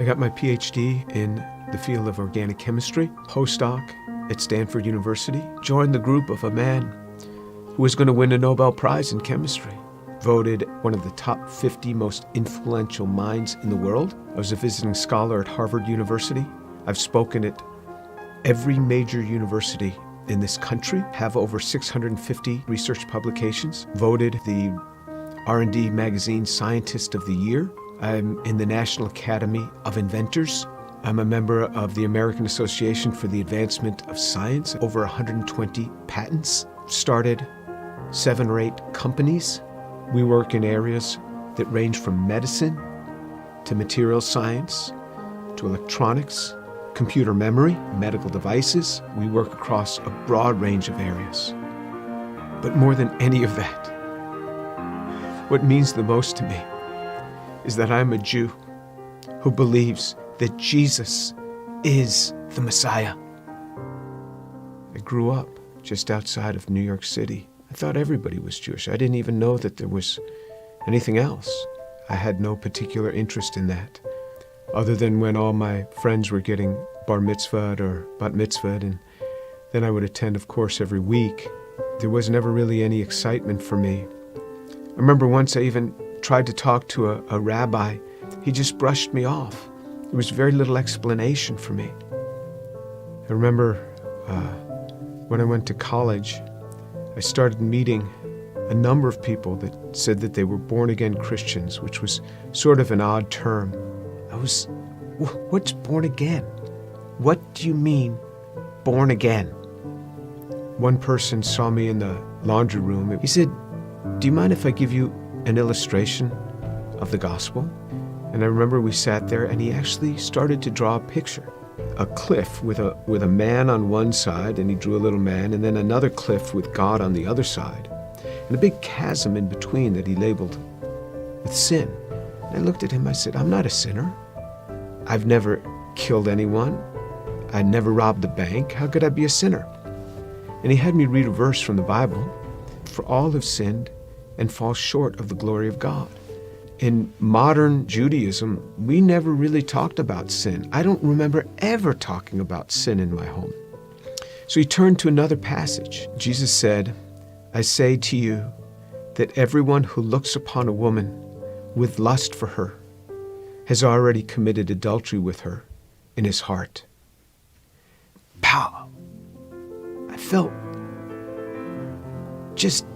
I got my PhD in the field of organic chemistry, postdoc at Stanford University, joined the group of a man who was going to win a Nobel Prize in chemistry, voted one of the top 50 most influential minds in the world. I was a visiting scholar at Harvard University. I've spoken at every major university in this country, have over 650 research publications, voted the R&D magazine Scientist of the Year. I'm in the National Academy of Inventors. I'm a member of the American Association for the Advancement of Science, over 120 patents, started 7 or 8 companies. We work in areas that range from medicine to material science to electronics, computer memory, medical devices. We work across a broad range of areas. But more than any of that, what means the most to me is that I'm a Jew who believes that Jesus is the Messiah. I grew up just outside of New York City. I thought everybody was Jewish. I didn't even know that there was anything else. I had no particular interest in that, other than when all my friends were getting bar mitzvahed or bat mitzvahed, and then I would attend, of course, every week. There was never really any excitement for me. I remember once I even tried to talk to a rabbi. He just brushed me off. There was very little explanation for me. I remember when I went to college, I started meeting a number of people that said that they were born-again Christians, which was sort of an odd term. What's born again? What do you mean, born again? One person saw me in the laundry room. He said, "Do you mind if I give you an illustration of the gospel?" And I remember we sat there and he actually started to draw a picture. A cliff with a man on one side, and he drew a little man, and then another cliff with God on the other side, and a big chasm in between that he labeled with sin. And I looked at him, I said, "I'm not a sinner. I've never killed anyone. I never robbed a bank. How could I be a sinner?" And he had me read a verse from the Bible. "For all have sinned and fall short of the glory of God." In modern Judaism, we never really talked about sin. I don't remember ever talking about sin in my home. So he turned to another passage. Jesus said, "I say to you that everyone who looks upon a woman with lust for her has already committed adultery with her in his heart." Pow! I felt just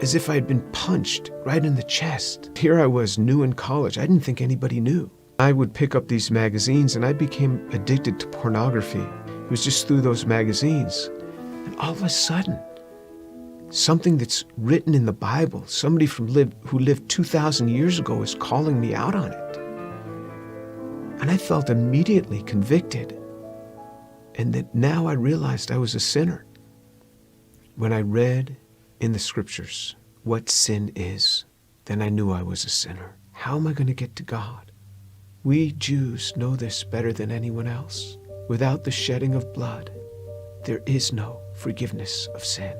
as if I had been punched right in the chest. Here I was, new in college. I didn't think anybody knew. I would pick up these magazines and I became addicted to pornography. It was just through those magazines. And all of a sudden, something that's written in the Bible, somebody who lived 2,000 years ago is calling me out on it. And I felt immediately convicted. And that now I realized I was a sinner. When I read in the scriptures what sin is, then I knew I was a sinner. How am I going to get to God? We Jews know this better than anyone else. Without the shedding of blood, there is no forgiveness of sin.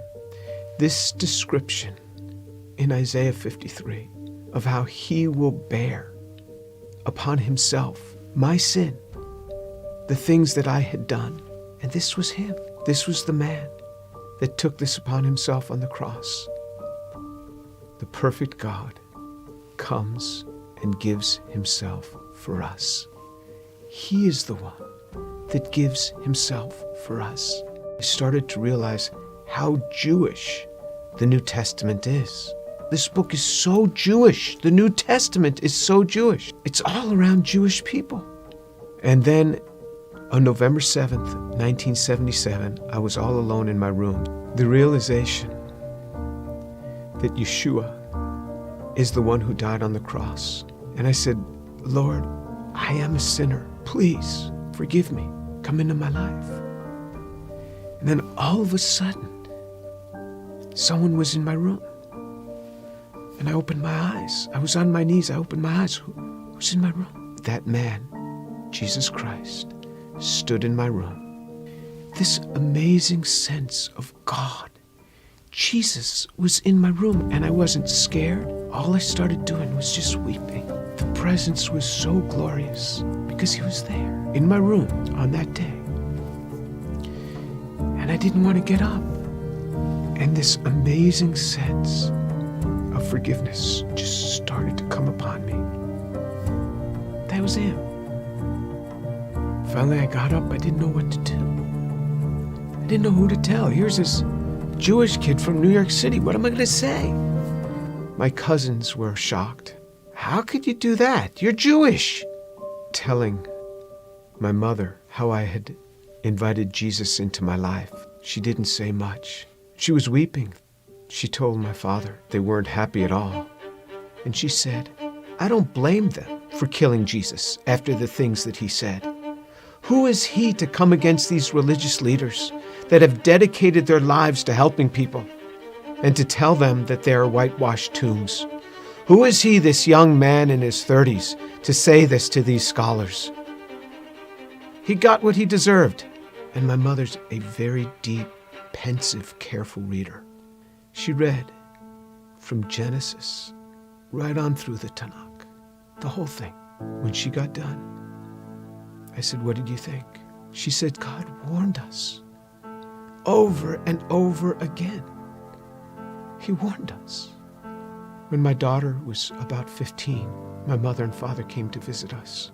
This description in Isaiah 53 of how he will bear upon himself my sin, the things that I had done, and this was him. This was the man that took this upon himself on the cross. The perfect God comes and gives himself for us. He is the one that gives himself for us. I started to realize how Jewish the New Testament is. This book is so Jewish. The New Testament is so Jewish. It's all around Jewish people. And then on November 7th, 1977, I was all alone in my room. The realization that Yeshua is the one who died on the cross. And I said, "Lord, I am a sinner. Please forgive me. Come into my life." And then all of a sudden, someone was in my room. And I opened my eyes. I was on my knees. I opened my eyes. Who's in my room? That man, Jesus Christ, stood in my room. This amazing sense of God. Jesus was in my room and I wasn't scared. All I started doing was just weeping. The presence was so glorious because because he was there in my room on that day. And I didn't want to get up. And this amazing sense of forgiveness just started to come upon me. That was him. Finally, I got up. I didn't know what to do. I didn't know who to tell. Here's this Jewish kid from New York City. What am I going to say? My cousins were shocked. How could you do that? You're Jewish. Telling my mother how I had invited Jesus into my life. She didn't say much. She was weeping. She told my father they weren't happy at all. And she said, I don't blame them for killing Jesus after the things that he said. Who is he to come against these religious leaders that have dedicated their lives to helping people and to tell them that they are whitewashed tombs? Who is he, this young man in his 30s, to say this to these scholars? He got what he deserved. And my mother's a very deep, pensive, careful reader. She read from Genesis right on through the Tanakh, the whole thing. When she got done, I said, what did you think? She said, God warned us over and over again. He warned us. When my daughter was about 15, my mother and father came to visit us.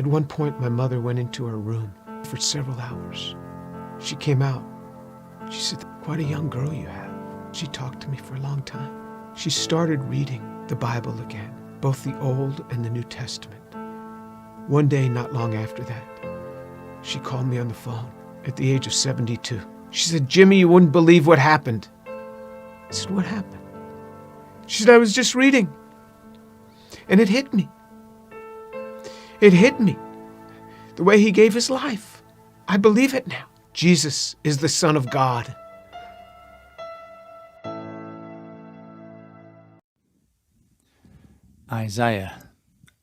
At one point, my mother went into her room for several hours. She came out. She said, quite a young girl you have. She talked to me for a long time. She started reading the Bible again, both the Old and the New Testament. One day, not long after that, she called me on the phone at the age of 72. She said, Jimmy, you wouldn't believe what happened. I said, what happened? She said, I was just reading. And it hit me. It hit me. The way he gave his life. I believe it now. Jesus is the Son of God. Isaiah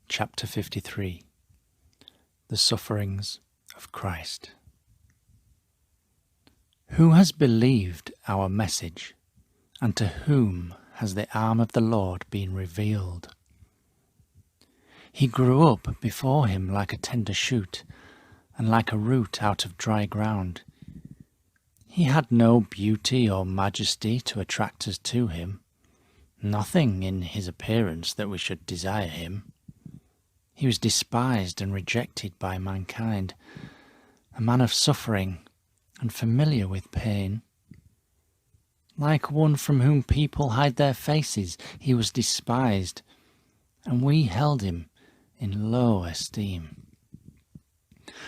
chapter 53. The sufferings of Christ. Who has believed our message, and to whom has the arm of the Lord been revealed? He grew up before him like a tender shoot, and like a root out of dry ground. He had no beauty or majesty to attract us to him, nothing in his appearance that we should desire him. He was despised and rejected by mankind, a man of suffering and familiar with pain. Like one from whom people hide their faces, he was despised, and we held him in low esteem.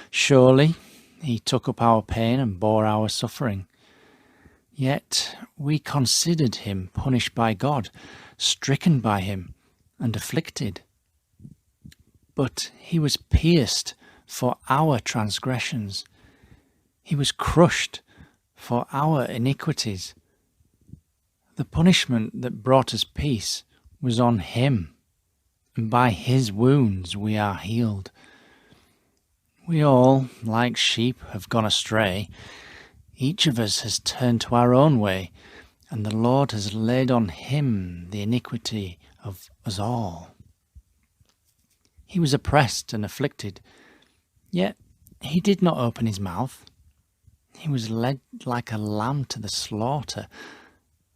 Surely he took up our pain and bore our suffering. Yet we considered him punished by God, stricken by him, and afflicted. But he was pierced for our transgressions. He was crushed for our iniquities. The punishment that brought us peace was on him, and by his wounds we are healed. We all, like sheep, have gone astray. Each of us has turned to our own way, and the Lord has laid on him the iniquity of us all. He was oppressed and afflicted, yet he did not open his mouth. He was led like a lamb to the slaughter,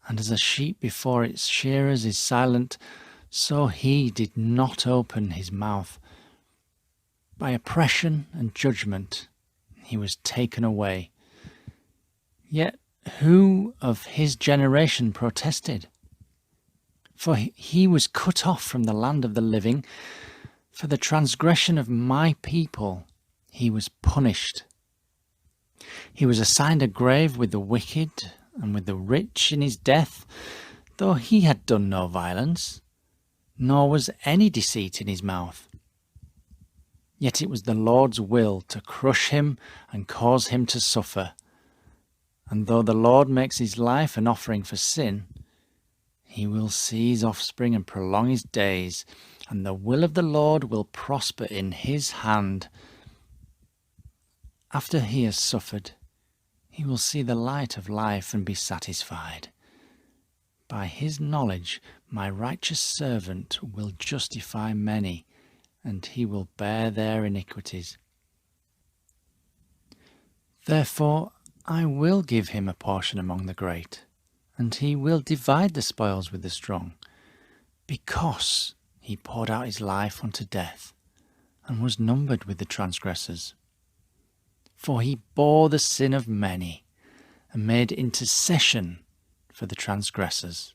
and as a sheep before its shearers is silent, so he did not open his mouth. By oppression and judgment he was taken away. Yet who of his generation protested? For he was cut off from the land of the living. For the transgression of my people he was punished. He was assigned a grave with the wicked and with the rich in his death, though he had done no violence, nor was any deceit in his mouth. Yet it was the Lord's will to crush him and cause him to suffer. And though the Lord makes his life an offering for sin, he will see his offspring and prolong his days, and the will of the Lord will prosper in his hand. After he has suffered, he will see the light of life and be satisfied. By his knowledge my righteous servant will justify many, and he will bear their iniquities. Therefore I will give him a portion among the great, and he will divide the spoils with the strong, because he poured out his life unto death, and was numbered with the transgressors. For he bore the sin of many, and made intercession for the transgressors.